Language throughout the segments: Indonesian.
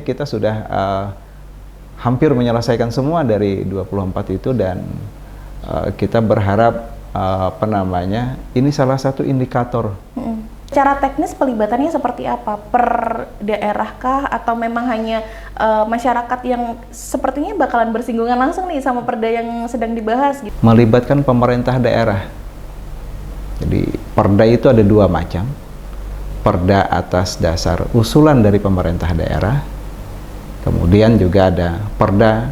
kita sudah hampir menyelesaikan semua dari 24 itu, dan kita berharap ini salah satu indikator. Cara teknis pelibatannya seperti apa? Per daerah kah? Atau memang hanya masyarakat yang sepertinya bakalan bersinggungan langsung nih sama perda yang sedang dibahas gitu? Melibatkan pemerintah daerah. Jadi perda itu ada dua macam. Perda atas dasar usulan dari pemerintah daerah. Kemudian juga ada perda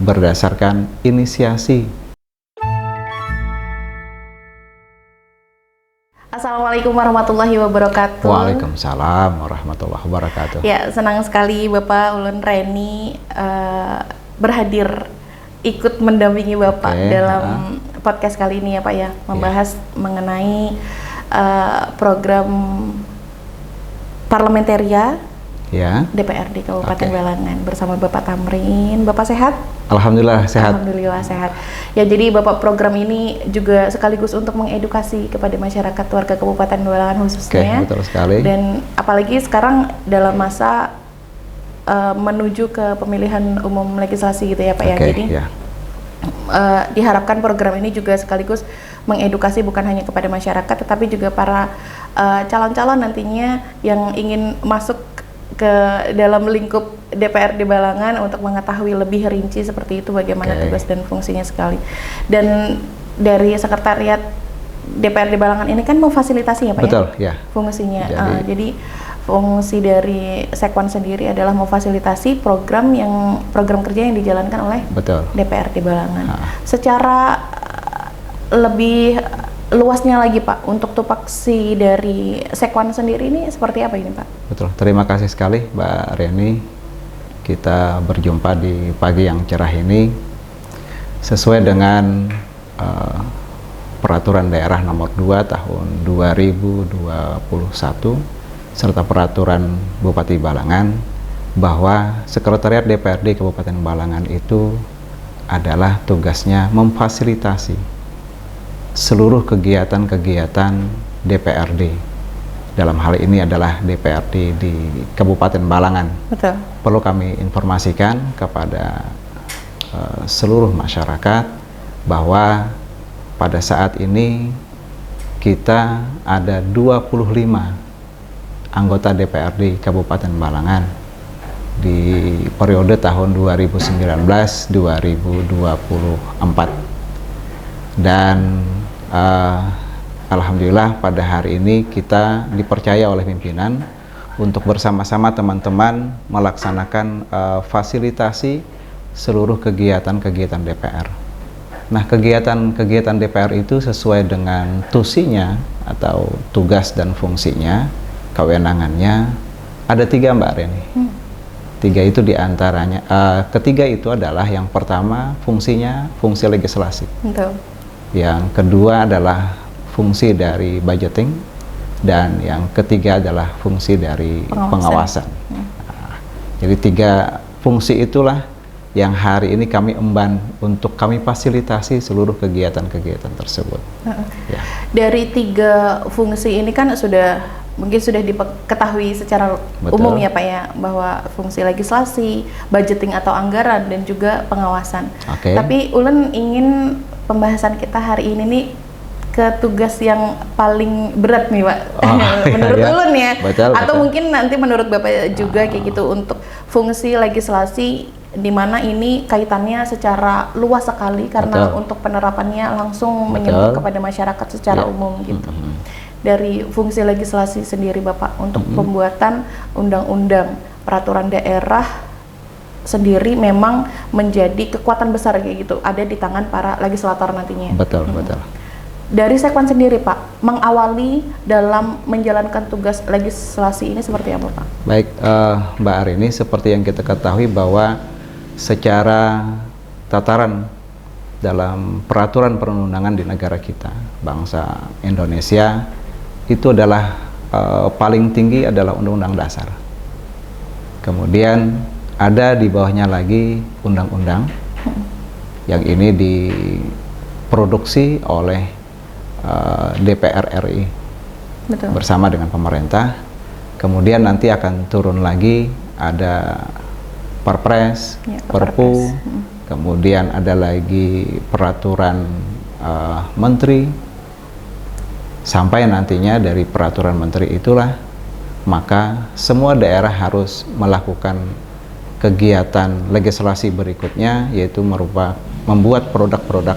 berdasarkan inisiasi. Assalamualaikum warahmatullahi wabarakatuh. Waalaikumsalam warahmatullahi wabarakatuh. Ya, senang sekali Bapak Ulun Reni berhadir ikut mendampingi Bapak dalam podcast kali ini ya Pak ya, membahas mengenai program parlementaria DPRD Kabupaten Balangan bersama Bapak Tamrin. Bapak sehat? Alhamdulillah sehat. Alhamdulillah sehat. Ya, jadi Bapak program ini juga sekaligus untuk mengedukasi kepada masyarakat warga Kabupaten Balangan khususnya. Betul sekali. Dan apalagi sekarang dalam masa menuju ke pemilihan umum legislasi gitu ya Pak ya. Jadi diharapkan program ini juga sekaligus mengedukasi bukan hanya kepada masyarakat tetapi juga para calon-calon nantinya yang ingin masuk ke dalam lingkup DPRD Balangan untuk mengetahui lebih rinci seperti itu bagaimana tugas dan fungsinya sekali. Dan dari sekretariat DPRD Balangan ini kan memfasilitasi ya Pak. Betul, ya? Fungsinya. Jadi fungsi dari Sekwan sendiri adalah memfasilitasi program kerja yang dijalankan oleh DPRD Balangan. Secara lebih luasnya lagi Pak, untuk tupoksi dari Sekwan sendiri ini seperti apa ini Pak? Betul, terima kasih sekali Mbak Reni. Kita berjumpa di pagi yang cerah ini sesuai dengan Peraturan Daerah Nomor 2 Tahun 2021 serta Peraturan Bupati Balangan, bahwa Sekretariat DPRD Kabupaten Balangan itu adalah tugasnya memfasilitasi seluruh kegiatan-kegiatan DPRD. Dalam hal ini adalah DPRD di Kabupaten Balangan. Betul. Perlu kami informasikan kepada seluruh masyarakat bahwa pada saat ini kita ada 25 anggota DPRD Kabupaten Balangan di periode tahun 2019-2024. Dan alhamdulillah pada hari ini kita dipercaya oleh pimpinan untuk bersama-sama teman-teman melaksanakan fasilitasi seluruh kegiatan-kegiatan DPR. Nah, kegiatan-kegiatan DPR itu sesuai dengan tusinya atau tugas dan fungsinya, kewenangannya ada 3 Mbak Reni. 3 itu diantaranya, ketiga itu adalah yang pertama fungsinya fungsi legislasi. Betul. Yang kedua adalah fungsi dari budgeting, dan yang ketiga adalah fungsi dari pengawasan. Nah, jadi 3 fungsi itulah yang hari ini kami emban untuk kami fasilitasi seluruh kegiatan-kegiatan tersebut. Dari 3 fungsi ini kan mungkin sudah diketahui secara umum ya Pak ya, bahwa fungsi legislasi, budgeting atau anggaran, dan juga pengawasan. Tapi Ulun ingin pembahasan kita hari ini nih ke tugas yang paling berat nih Pak, menurut Ulun ya. Atau mungkin nanti menurut Bapak juga kayak gitu, untuk fungsi legislasi, di mana ini kaitannya secara luas sekali karena untuk penerapannya langsung menyentuh kepada masyarakat secara umum gitu. Dari fungsi legislasi sendiri Bapak untuk pembuatan undang-undang peraturan daerah sendiri memang menjadi kekuatan besar kayak gitu, ada di tangan para legislator nantinya. Betul. Dari Sekwan sendiri Pak, mengawali dalam menjalankan tugas legislasi ini seperti apa Pak? Baik, Mbak Arini, seperti yang kita ketahui bahwa secara tataran dalam peraturan perundang-undangan di negara kita, bangsa Indonesia, itu adalah paling tinggi adalah Undang-Undang Dasar. Kemudian ada di bawahnya lagi undang-undang yang ini diproduksi oleh DPR RI bersama dengan pemerintah. Kemudian nanti akan turun lagi ada Perpres, Ya, Perpu, kemudian ada lagi peraturan menteri, sampai nantinya dari peraturan menteri itulah maka semua daerah harus melakukan kegiatan legislasi berikutnya, yaitu membuat produk-produk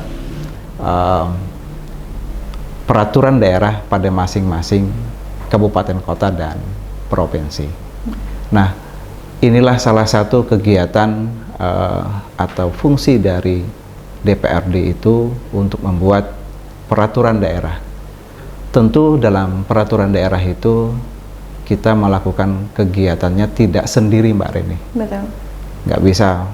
peraturan daerah pada masing-masing kabupaten kota dan provinsi. Nah, inilah salah satu kegiatan atau fungsi dari DPRD itu untuk membuat peraturan daerah. Tentu dalam peraturan daerah itu kita melakukan kegiatannya tidak sendiri, Mbak Reni. Betul. Nggak bisa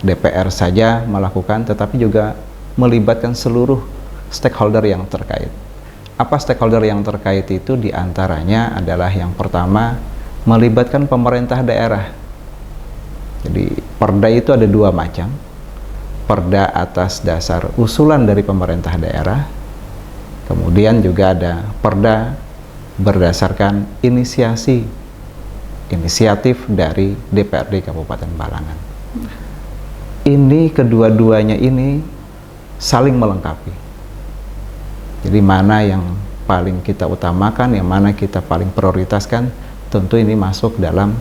DPR saja melakukan, tetapi juga melibatkan seluruh stakeholder yang terkait. Apa stakeholder yang terkait itu? Diantaranya adalah yang pertama, melibatkan pemerintah daerah. Jadi perda itu ada dua macam. Perda atas dasar usulan dari pemerintah daerah, kemudian juga ada perda berdasarkan inisiatif dari DPRD Kabupaten Balangan. Ini kedua-duanya ini saling melengkapi. Jadi mana yang paling kita utamakan, yang mana kita paling prioritaskan, tentu ini masuk dalam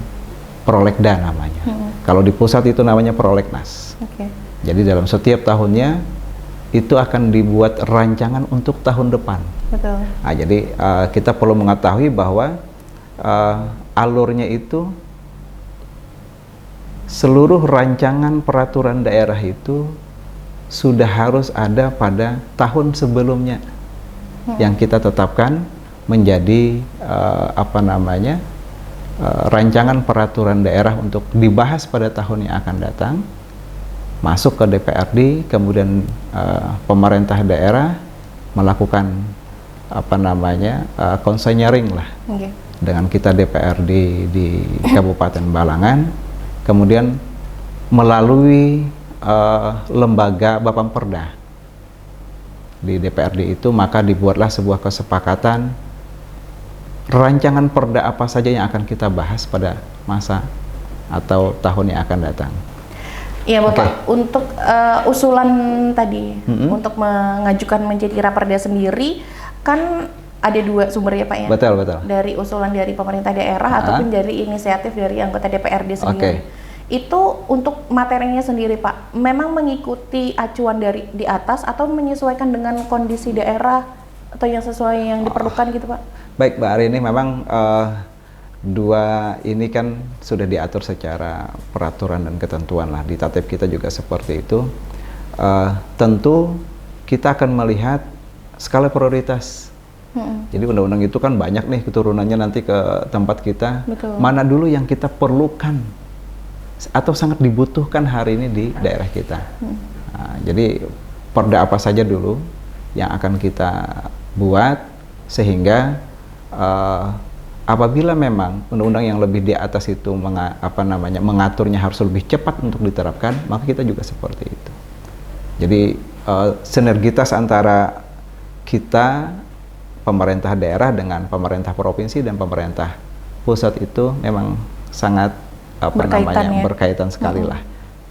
Prolegda namanya. Kalau di pusat itu namanya Prolegnas. Jadi dalam setiap tahunnya itu akan dibuat rancangan untuk tahun depan. Betul. Nah, jadi kita perlu mengetahui bahwa alurnya itu seluruh rancangan peraturan daerah itu sudah harus ada pada tahun sebelumnya yang kita tetapkan menjadi rancangan peraturan daerah untuk dibahas pada tahun yang akan datang, masuk ke DPRD, kemudian pemerintah daerah melakukan konsenering lah dengan kita DPRD di Kabupaten Balangan, kemudian melalui lembaga Bapamperda di DPRD itu, maka dibuatlah sebuah kesepakatan rancangan perda apa saja yang akan kita bahas pada masa atau tahun yang akan datang. Iya Bapak, untuk usulan tadi untuk mengajukan menjadi raperda sendiri kan ada dua sumber ya Pak ya? Betul, betul. Dari usulan dari pemerintah daerah ataupun dari inisiatif dari anggota DPRD sendiri. Itu untuk materinya sendiri Pak, memang mengikuti acuan dari di atas atau menyesuaikan dengan kondisi daerah atau yang sesuai yang diperlukan gitu Pak? Baik Mbak Arini, memang dua ini kan sudah diatur secara peraturan dan ketentuan lah, di tatip kita juga seperti itu. Tentu kita akan melihat skala prioritas. Jadi undang-undang itu kan banyak nih keturunannya nanti ke tempat kita. Betul. Mana dulu yang kita perlukan atau sangat dibutuhkan hari ini di daerah kita. Nah, jadi perda apa saja dulu yang akan kita buat sehingga apabila memang undang-undang yang lebih di atas itu mengaturnya harus lebih cepat untuk diterapkan, maka kita juga seperti itu. Jadi sinergitas antara kita pemerintah daerah dengan pemerintah provinsi dan pemerintah pusat itu memang sangat berkaitan sekali lah.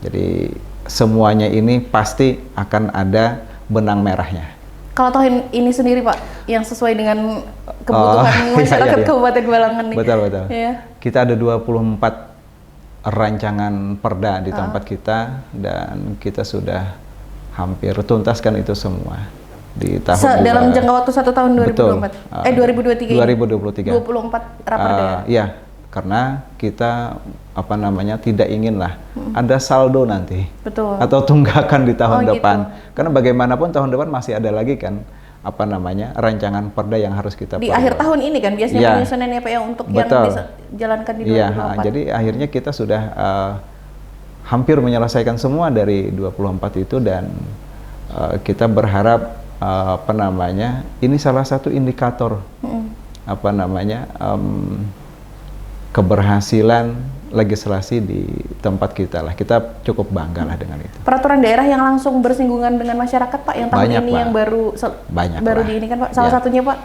Jadi semuanya ini pasti akan ada benang merahnya. Kalau tahun ini sendiri Pak, yang sesuai dengan kebutuhan masyarakat Kabupaten Balangan nih. Betul. Ya. Kita ada 24 rancangan perda di tempat kita, dan kita sudah hampir tuntaskan itu semua di tahun dalam jangka waktu 1 tahun 2023. 2023. 24 raperda. Iya, karena kita tidak ingin lah ada saldo nanti. Betul. Atau tunggakan di tahun depan. Gitu. Karena bagaimanapun tahun depan masih ada lagi kan rancangan perda yang harus kita di akhir tahun ini kan biasanya penyusunannya Pak ya untuk yang bisa jalankan di 2024. Jadi akhirnya kita sudah hampir menyelesaikan semua dari 24 itu, dan kita berharap ini salah satu indikator keberhasilan legislasi di tempat kita lah. Kita cukup bangga lah dengan itu. Peraturan daerah yang langsung bersinggungan dengan masyarakat Pak, yang tahun banyak, ini Pak. yang baru banyak di ini kan Pak, salah satunya Pak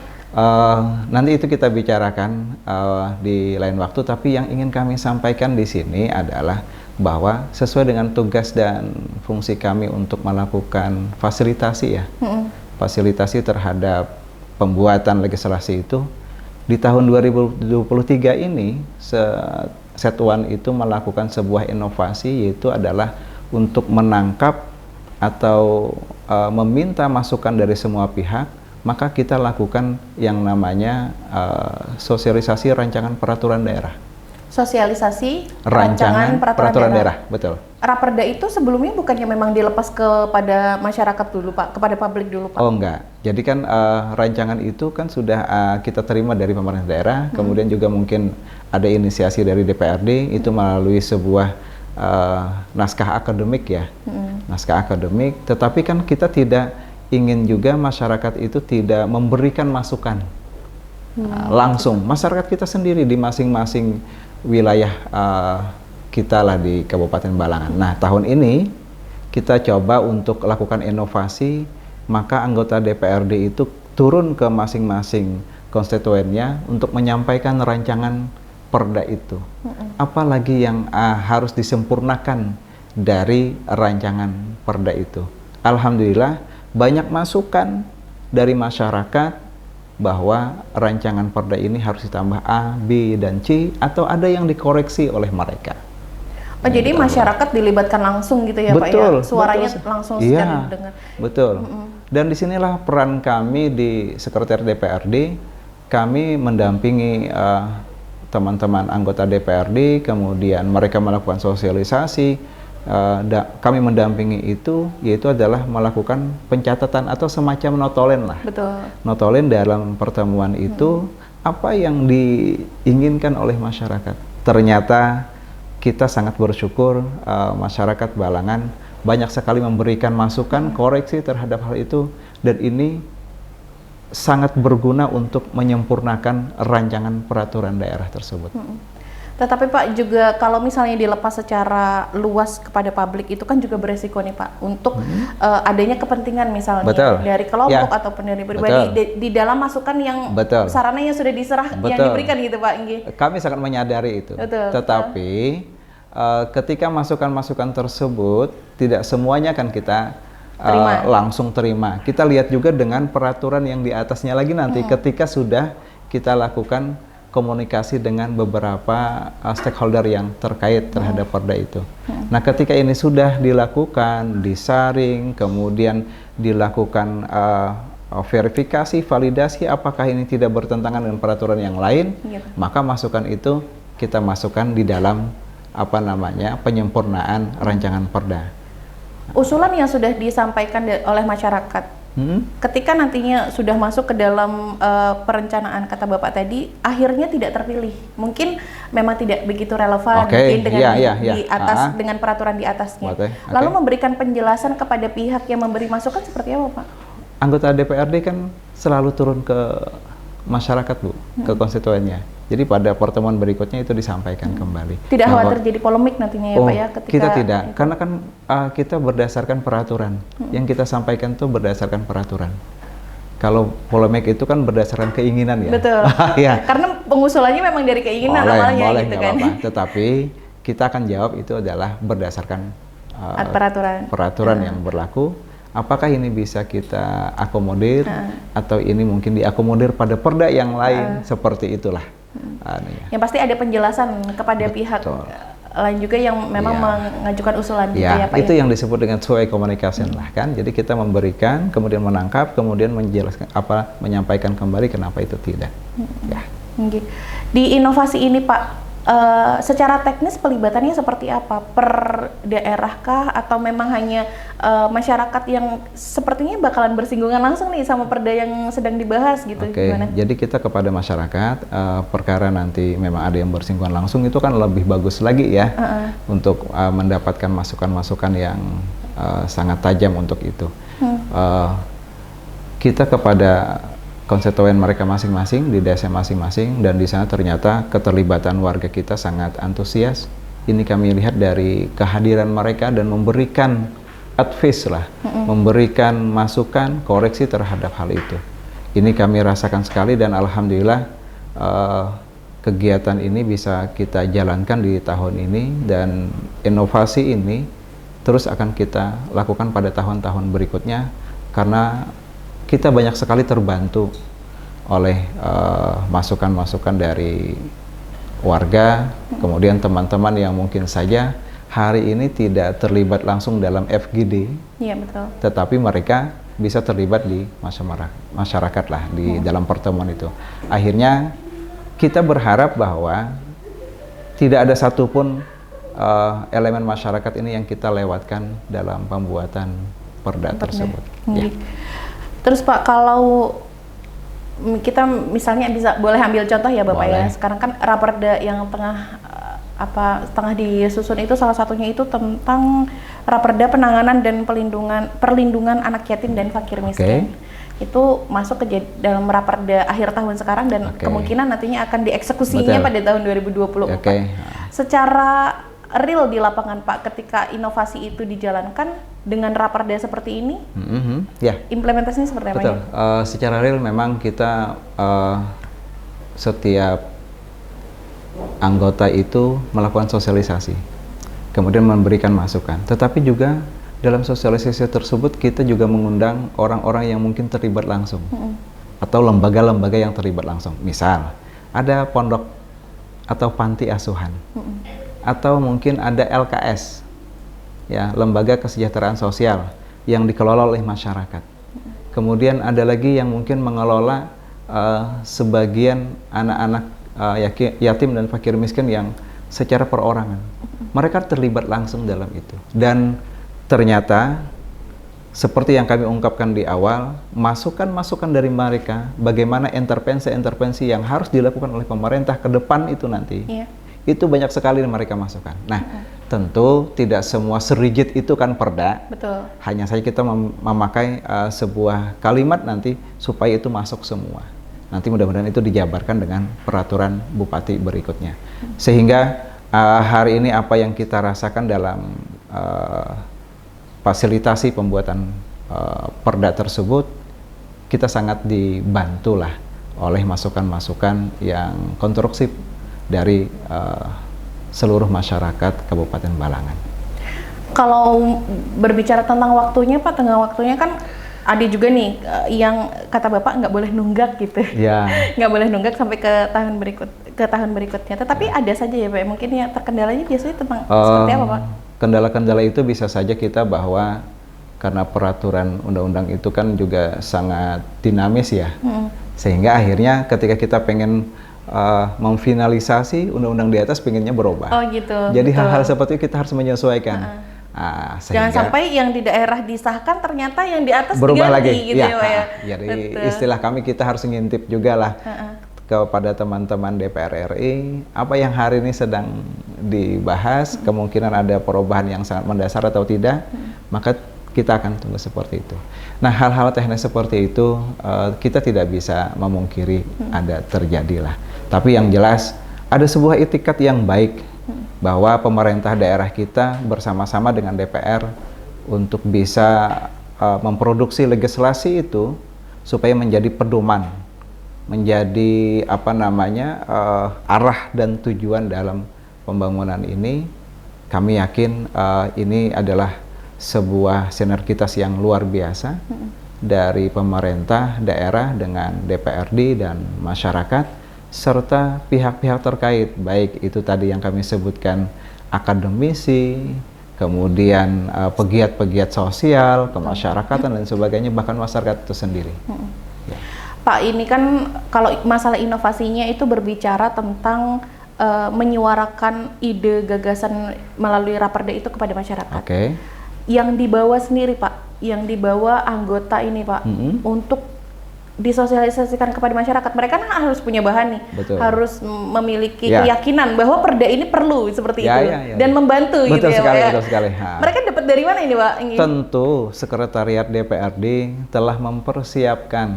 Nanti itu kita bicarakan di lain waktu, tapi yang ingin kami sampaikan di sini adalah bahwa sesuai dengan tugas dan fungsi kami untuk melakukan fasilitasi ya, fasilitasi terhadap pembuatan legislasi itu, di tahun 2023 ini Set1 itu melakukan sebuah inovasi, yaitu adalah untuk menangkap atau meminta masukan dari semua pihak, maka kita lakukan yang namanya sosialisasi rancangan peraturan daerah. Sosialisasi rancangan peraturan daerah. Betul. Raperda itu sebelumnya bukannya memang dilepas kepada masyarakat dulu Pak, kepada publik dulu Pak? Oh enggak, jadi kan rancangan itu kan sudah kita terima dari pemerintah daerah, kemudian juga mungkin ada inisiasi dari DPRD, itu melalui sebuah naskah akademik ya, naskah akademik, tetapi kan kita tidak ingin juga masyarakat itu tidak memberikan masukan langsung, masyarakat kita sendiri di masing-masing wilayah kita lah di Kabupaten Balangan. Nah, tahun ini kita coba untuk lakukan inovasi, maka anggota DPRD itu turun ke masing-masing konstituennya untuk menyampaikan rancangan perda itu. Apalagi yang harus disempurnakan dari rancangan perda itu. Alhamdulillah banyak masukan dari masyarakat bahwa rancangan perda ini harus ditambah A, B, dan C, atau ada yang dikoreksi oleh mereka. Oh, jadi masyarakat dilibatkan langsung gitu ya Pak ya? Suaranya langsung secara didengar. Betul. Dan disinilah peran kami di Sekretariat DPRD, kami mendampingi teman-teman anggota DPRD, kemudian mereka melakukan sosialisasi, kami mendampingi itu, yaitu adalah melakukan pencatatan atau semacam notolen lah. Betul. Notolen dalam pertemuan itu apa yang diinginkan oleh masyarakat. Ternyata kita sangat bersyukur masyarakat Balangan banyak sekali memberikan masukan, koreksi terhadap hal itu, dan ini sangat berguna untuk menyempurnakan rancangan peraturan daerah tersebut. Tetapi Pak, juga kalau misalnya dilepas secara luas kepada publik itu kan juga beresiko nih Pak, untuk adanya kepentingan misalnya dari kelompok ataupun dari pribadi di dalam masukan yang sarana yang sudah diserah yang diberikan gitu Pak. Kami sangat menyadari itu. Tetapi ketika masukan-masukan tersebut tidak semuanya kan kita langsung terima. Kita lihat juga dengan peraturan yang di atasnya lagi nanti ketika sudah kita lakukan komunikasi dengan beberapa stakeholder yang terkait terhadap perda itu. Nah, ketika ini sudah dilakukan, disaring, kemudian dilakukan verifikasi, validasi apakah ini tidak bertentangan dengan peraturan yang lain, maka masukan itu kita masukkan di dalam penyempurnaan rancangan perda. Usulan yang sudah disampaikan oleh masyarakat, ketika nantinya sudah masuk ke dalam perencanaan kata Bapak tadi, akhirnya tidak terpilih. Mungkin memang tidak begitu relevan mungkin dengan di atas dengan peraturan di atasnya. Lalu memberikan penjelasan kepada pihak yang memberi masukan seperti apa Pak? Anggota DPRD kan selalu turun ke masyarakat Bu, ke konstituennya. Jadi pada pertemuan berikutnya itu disampaikan kembali. Tidak khawatir jadi polemik nantinya ya Pak ya? Kita tidak, karena kan kita berdasarkan peraturan. Yang kita sampaikan itu berdasarkan peraturan. Kalau polemik itu kan berdasarkan keinginan ya. Betul. Karena pengusulannya memang dari keinginan awalnya gitu kan. Tetapi kita akan jawab itu adalah berdasarkan peraturan yang berlaku. Apakah ini bisa kita akomodir atau ini mungkin diakomodir pada perda yang lain, seperti itulah. Yang pasti ada penjelasan kepada pihak lain juga yang memang mengajukan usulan gitu ya Pak. Itu yang disebut dengan two-way communication lah kan. Jadi kita memberikan, kemudian menangkap, kemudian menjelaskan menyampaikan kembali kenapa itu tidak. Di inovasi ini Pak, secara teknis pelibatannya seperti apa? Per daerah kah atau memang hanya masyarakat yang sepertinya bakalan bersinggungan langsung nih sama perda yang sedang dibahas gitu? Gimana? Jadi kita kepada masyarakat, perkara nanti memang ada yang bersinggungan langsung itu kan lebih bagus lagi ya, untuk mendapatkan masukan-masukan yang sangat tajam untuk itu. Kita kepada konstituen mereka masing-masing di desa masing-masing, dan di sana ternyata keterlibatan warga kita sangat antusias. Ini kami lihat dari kehadiran mereka dan memberikan advice lah, memberikan masukan, koreksi terhadap hal itu. Ini kami rasakan sekali dan alhamdulillah kegiatan ini bisa kita jalankan di tahun ini, dan inovasi ini terus akan kita lakukan pada tahun-tahun berikutnya karena kita banyak sekali terbantu oleh masukan-masukan dari warga, kemudian teman-teman yang mungkin saja hari ini tidak terlibat langsung dalam FGD, Iya, betul. tetapi mereka bisa terlibat di masyarakat lah di dalam pertemuan itu. Akhirnya kita berharap bahwa tidak ada satupun elemen masyarakat ini yang kita lewatkan dalam pembuatan perda tersebut. Ya. Terus Pak, kalau kita misalnya boleh ambil contoh ya Bapak Boleh. ya. Sekarang kan Raperda yang tengah disusun itu salah satunya itu tentang Raperda penanganan dan perlindungan anak yatim dan fakir miskin. Itu masuk ke dalam Raperda akhir tahun sekarang dan kemungkinan nantinya akan dieksekusinya pada tahun 2024. Secara real di lapangan Pak, ketika inovasi itu dijalankan dengan Raperda seperti ini, implementasinya seperti apa? Betul. Secara real memang kita setiap anggota itu melakukan sosialisasi, kemudian memberikan masukan. Tetapi juga dalam sosialisasi tersebut kita juga mengundang orang-orang yang mungkin terlibat langsung, atau lembaga-lembaga yang terlibat langsung. Misal ada pondok atau panti asuhan, atau mungkin ada LKS, ya, lembaga kesejahteraan sosial yang dikelola oleh masyarakat. Kemudian ada lagi yang mungkin mengelola sebagian anak-anak yatim dan fakir miskin yang secara perorangan. Mereka terlibat langsung dalam itu. Dan ternyata seperti yang kami ungkapkan di awal, masukan-masukan dari mereka bagaimana intervensi-intervensi yang harus dilakukan oleh pemerintah ke depan itu nanti. Itu banyak sekali yang mereka masukkan. Nah, tentu tidak semua serigid itu kan perda. Betul. Hanya saja kita memakai sebuah kalimat nanti supaya itu masuk semua. Nanti mudah-mudahan itu dijabarkan dengan peraturan bupati berikutnya. Sehingga hari ini apa yang kita rasakan dalam fasilitasi pembuatan perda tersebut, kita sangat dibantulah oleh masukan-masukan yang konstruksif dari seluruh masyarakat Kabupaten Balangan. Kalau berbicara tentang waktunya Pak, tengah waktunya kan ada juga nih yang kata Bapak nggak boleh nunggak gitu, nggak boleh nunggak sampai ke tahun berikutnya. Tetapi ada saja ya Pak, mungkin ya terkendalanya biasanya tentang seperti apa Pak? Kendala-kendala itu bisa saja kita bahwa karena peraturan undang-undang itu kan juga sangat dinamis ya, sehingga akhirnya ketika kita pengen memfinalisasi undang-undang di atas pengennya berubah. Oh gitu. Jadi hal-hal seperti itu kita harus menyesuaikan. Jangan sampai yang di daerah disahkan ternyata yang di atas berubah diganti, lagi. gitu ya Pak ya. Jadi istilah kami kita harus ngintip juga lah kepada teman-teman DPR RI apa yang hari ini sedang dibahas, kemungkinan ada perubahan yang sangat mendasar atau tidak, maka kita akan tunggu seperti itu. Nah, hal-hal teknis seperti itu kita tidak bisa memungkiri ada terjadilah. Tapi yang jelas ada sebuah itikat yang baik bahwa pemerintah daerah kita bersama-sama dengan DPR untuk bisa memproduksi legislasi itu supaya menjadi pedoman, menjadi arah dan tujuan dalam pembangunan ini. Kami yakin ini adalah sebuah sinergitas yang luar biasa dari pemerintah daerah dengan DPRD dan masyarakat serta pihak-pihak terkait, baik itu tadi yang kami sebutkan akademisi, kemudian pegiat-pegiat sosial, kemasyarakatan dan sebagainya, bahkan masyarakat itu sendiri. Ya. Pak, ini kan kalau masalah inovasinya itu berbicara tentang menyuarakan ide gagasan melalui Raperda itu kepada masyarakat. Yang dibawa sendiri Pak, yang dibawa anggota ini Pak, untuk disosialisasikan kepada masyarakat. Mereka kan harus punya bahan nih, harus memiliki keyakinan bahwa perda ini perlu seperti itu dan membantu gitu ya Pak. Betul sekali. Mereka dapat dari mana ini Pak? Tentu Sekretariat DPRD telah mempersiapkan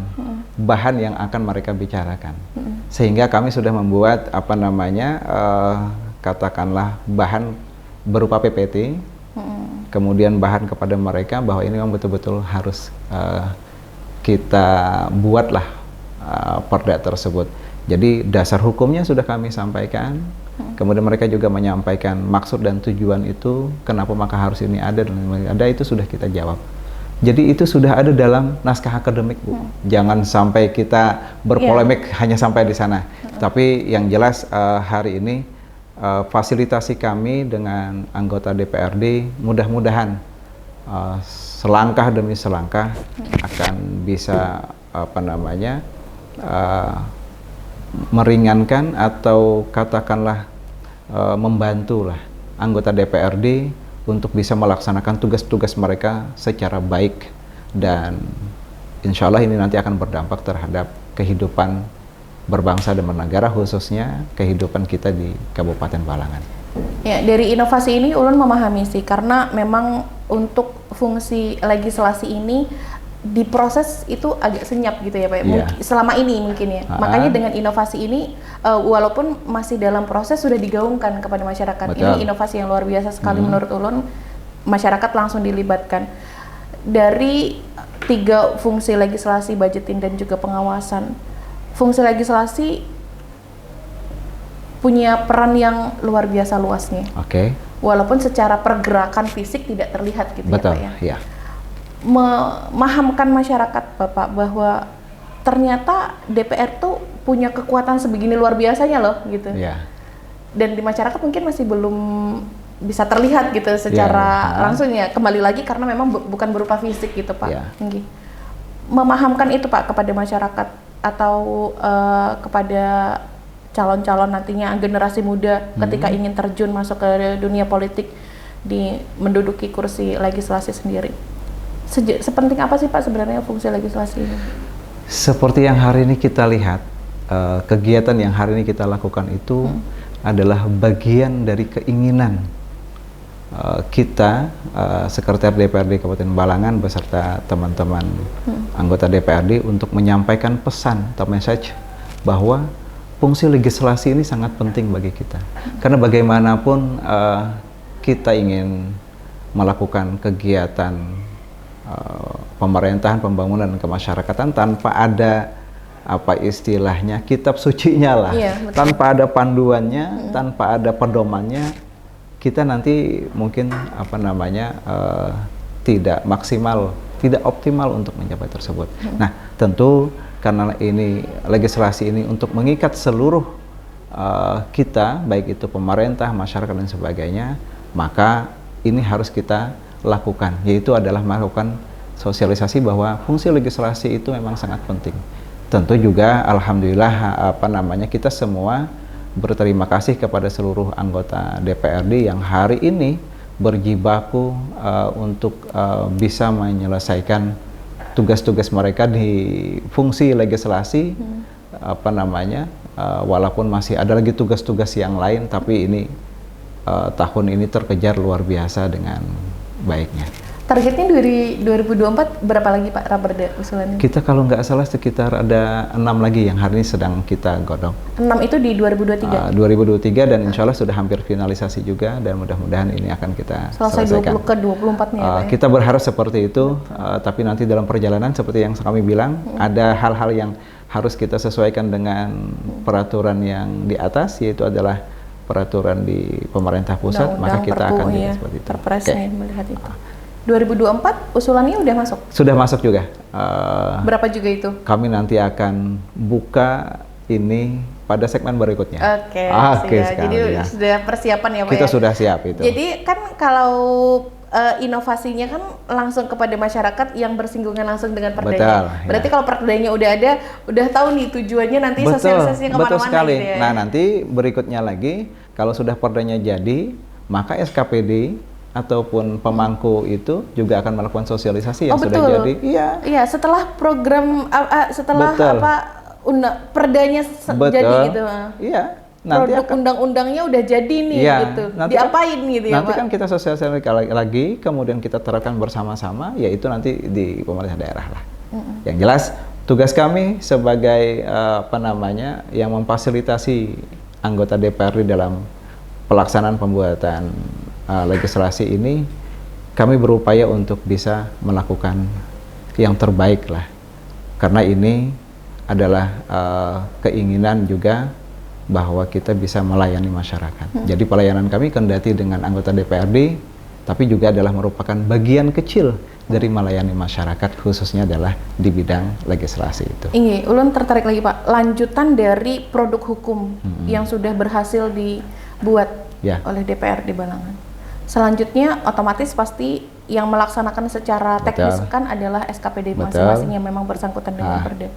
bahan yang akan mereka bicarakan, sehingga kami sudah membuat katakanlah bahan berupa PPT, kemudian bahan kepada mereka bahwa ini memang betul-betul harus kita buatlah perda tersebut. Jadi dasar hukumnya sudah kami sampaikan, kemudian mereka juga menyampaikan maksud dan tujuan itu, kenapa maka harus ini ada dan ada, itu sudah kita jawab. Jadi itu sudah ada dalam naskah akademik, Bu. Jangan sampai kita berpolemik hanya sampai di sana. Tapi yang jelas hari ini fasilitasi kami dengan anggota DPRD mudah-mudahan selangkah demi selangkah akan bisa meringankan atau katakanlah membantulah anggota DPRD untuk bisa melaksanakan tugas-tugas mereka secara baik, dan insya Allah ini nanti akan berdampak terhadap kehidupan berbangsa dan bernegara, khususnya kehidupan kita di Kabupaten Balangan. Ya, dari inovasi ini ulun memahami sih, karena memang untuk fungsi legislasi ini diproses itu agak senyap gitu ya Pak. Selama ini mungkin ya. Makanya dengan inovasi ini walaupun masih dalam proses sudah digaungkan kepada masyarakat. Betul. Ini inovasi yang luar biasa sekali menurut ulun. Masyarakat langsung dilibatkan. Dari 3 fungsi legislasi, budgeting dan juga pengawasan. Fungsi legislasi punya peran yang luar biasa luasnya. Walaupun secara pergerakan fisik tidak terlihat gitu. Betul, ya Pak ya. Memahamkan masyarakat Bapak bahwa ternyata DPR tuh punya kekuatan sebegini luar biasanya loh gitu. Dan di masyarakat mungkin masih belum bisa terlihat gitu secara langsung ya. Kembali lagi karena memang bukan berupa fisik gitu Pak. Memahamkan itu Pak kepada masyarakat atau kepada calon-calon nantinya generasi muda ketika ingin terjun masuk ke dunia politik, menduduki kursi legislasi sendiri. Sepenting apa sih Pak sebenarnya fungsi legislasi ini? Seperti yang hari ini kita lihat, kegiatan yang hari ini kita lakukan itu adalah bagian dari keinginan kita, Sekretariat DPRD Kabupaten Balangan beserta teman-teman anggota DPRD untuk menyampaikan pesan atau message bahwa fungsi legislasi ini sangat penting bagi kita. Karena bagaimanapun kita ingin melakukan kegiatan pemerintahan, pembangunan, dan kemasyarakatan tanpa ada apa istilahnya kitab sucinya lah, tanpa ada panduannya, tanpa ada pedomannya, kita nanti mungkin tidak maksimal, tidak optimal untuk mencapai tersebut. Nah, tentu karena ini legislasi ini untuk mengikat seluruh kita, baik itu pemerintah, masyarakat dan sebagainya, maka ini harus kita lakukan, yaitu adalah melakukan sosialisasi bahwa fungsi legislasi itu memang sangat penting. Tentu juga alhamdulillah kita semua berterima kasih kepada seluruh anggota DPRD yang hari ini berjibaku untuk bisa menyelesaikan tugas-tugas mereka di fungsi legislasi, walaupun masih ada lagi tugas-tugas yang lain, tapi ini tahun ini terkejar luar biasa dengan baiknya. Targetnya dari 2024 berapa lagi Pak Raperda usulannya? Kita kalau nggak salah sekitar ada 6 lagi yang hari ini sedang kita godong. 6 itu di 2023? 2023 dan insya Allah sudah hampir finalisasi juga, dan mudah-mudahan ini akan kita selesaikan. 20 ke 24 nih ya, kita berharap seperti itu, tapi nanti dalam perjalanan seperti yang kami bilang, ada hal-hal yang harus kita sesuaikan dengan peraturan yang di atas, yaitu adalah peraturan di pemerintah pusat, maka kita akan seperti itu. Perpresnya melihat itu. 2024 usulannya udah masuk? Sudah masuk juga. Berapa juga itu? Kami nanti akan buka ini pada segmen berikutnya. Oke, jadi sudah persiapan ya Pak? Kita sudah siap itu. Jadi kan kalau inovasinya kan langsung kepada masyarakat yang bersinggungan langsung dengan perdanya. Berarti kalau perdanya udah ada, udah tahu nih tujuannya nanti sosialisasinya kemana-mana. Betul sekali. Gitu ya? Nah nanti berikutnya lagi, kalau sudah perdanya jadi, maka SKPD ataupun pemangku itu juga akan melakukan sosialisasi yang sudah jadi. Iya, setelah program perdanya jadi gitu. Iya. Nanti produk undang-undangnya udah jadi nih gitu. Diapain gitu ya Pak? Nanti kan kita sosialisasi lagi, kemudian kita terapkan bersama-sama, yaitu nanti di pemerintah daerah lah. Yang jelas tugas kami sebagai yang memfasilitasi anggota DPRD dalam pelaksanaan pembuatan legislasi ini, kami berupaya untuk bisa melakukan yang terbaik lah, karena ini adalah keinginan juga bahwa kita bisa melayani masyarakat. Jadi pelayanan kami kendati dengan anggota DPRD, tapi juga adalah merupakan bagian kecil dari melayani masyarakat, khususnya adalah di bidang legislasi itu. Iya, ulun tertarik lagi Pak, lanjutan dari produk hukum yang sudah berhasil dibuat oleh DPRD Balangan. Selanjutnya otomatis pasti yang melaksanakan secara teknis kan adalah SKPD masing-masing yang memang bersangkutan dengan Perda.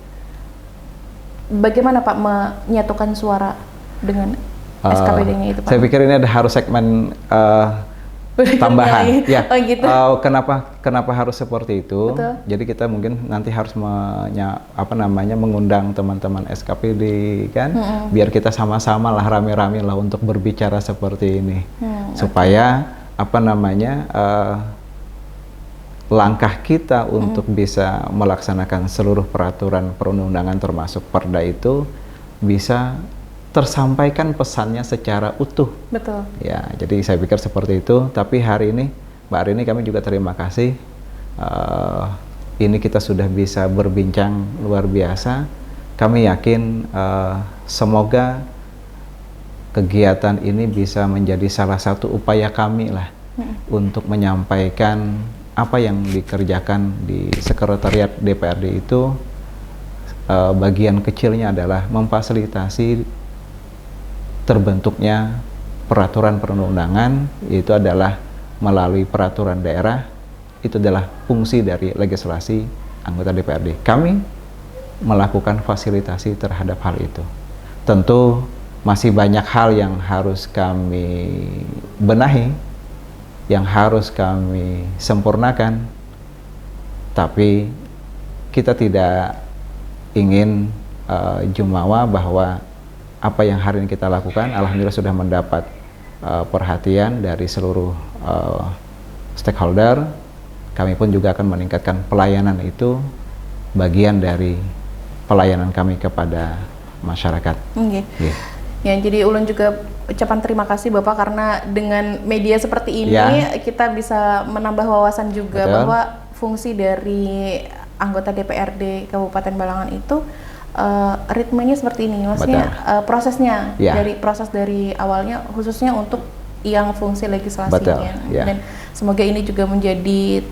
Bagaimana Pak menyatukan suara dengan SKPD-nya itu Pak? Saya pikir ini ada harus segmen tambahan. Ya. Oh, gitu. Kenapa harus seperti itu? Betul. Jadi kita mungkin nanti harus mengundang teman-teman SKPD kan, biar kita sama-sama lah rame-rame lah untuk berbicara seperti ini, supaya langkah kita untuk bisa melaksanakan seluruh peraturan perundang-undangan termasuk Perda itu bisa tersampaikan pesannya secara utuh. Betul. Ya, jadi saya pikir seperti itu. Tapi hari ini, Mbak Arini, kami juga terima kasih. Ini kita sudah bisa berbincang luar biasa. Kami yakin semoga kegiatan ini bisa menjadi salah satu upaya kami lah untuk menyampaikan apa yang dikerjakan di sekretariat DPRD itu. Bagian kecilnya adalah memfasilitasi terbentuknya peraturan perundang-undangan, itu adalah melalui peraturan daerah. Itu adalah fungsi dari legislasi anggota DPRD. Kami melakukan fasilitasi terhadap hal itu. Tentu masih banyak hal yang harus kami benahi, yang harus kami sempurnakan, tapi kita tidak ingin jumawa bahwa apa yang hari ini kita lakukan alhamdulillah sudah mendapat perhatian dari seluruh stakeholder. Kami pun juga akan meningkatkan pelayanan itu, bagian dari pelayanan kami kepada masyarakat. Ya, jadi ulun juga ucapan terima kasih Bapak, karena dengan media seperti ini kita bisa menambah wawasan juga bahwa fungsi dari anggota DPRD Kabupaten Balangan itu ritmenya seperti ini, maksudnya prosesnya dari proses dari awalnya khususnya untuk yang fungsi legislasinya. Dan semoga ini juga menjadi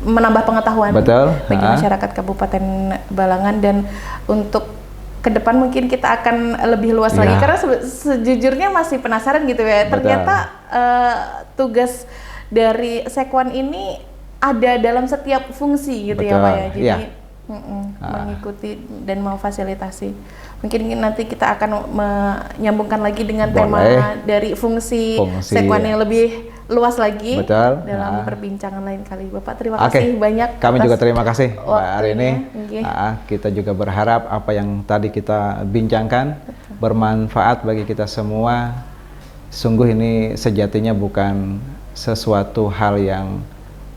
menambah pengetahuan bagi masyarakat Kabupaten Balangan, dan untuk ke depan mungkin kita akan lebih luas lagi, karena sejujurnya masih penasaran gitu ya. Ternyata tugas dari Sekwan ini ada dalam setiap fungsi gitu ya Pak ya. Jadi mengikuti dan memfasilitasi. Mungkin nanti kita akan menyambungkan lagi dengan tema dari fungsi Sekwan yang lebih luas lagi dalam perbincangan lain kali. Bapak terima kasih banyak. Kami juga terima kasih Mbak Arini. Kita juga berharap apa yang tadi kita bincangkan bermanfaat bagi kita semua. Sungguh ini sejatinya bukan sesuatu hal yang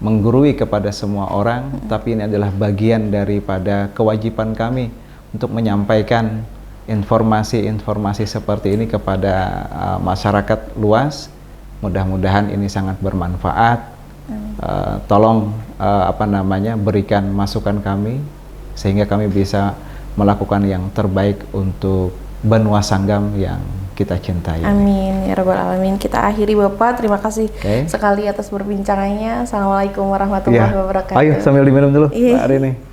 menggurui kepada semua orang, tapi ini adalah bagian daripada kewajiban kami untuk menyampaikan informasi-informasi seperti ini kepada masyarakat luas. Mudah-mudahan ini sangat bermanfaat. Tolong berikan masukan kami sehingga kami bisa melakukan yang terbaik untuk benua Sanggam yang kita cintai. Amin ya rabbal alamin. Kita akhiri Bapak, terima kasih sekali atas perbincangannya. Assalamualaikum warahmatullahi wabarakatuh. Ayo sambil diminum dulu Mbak Arini.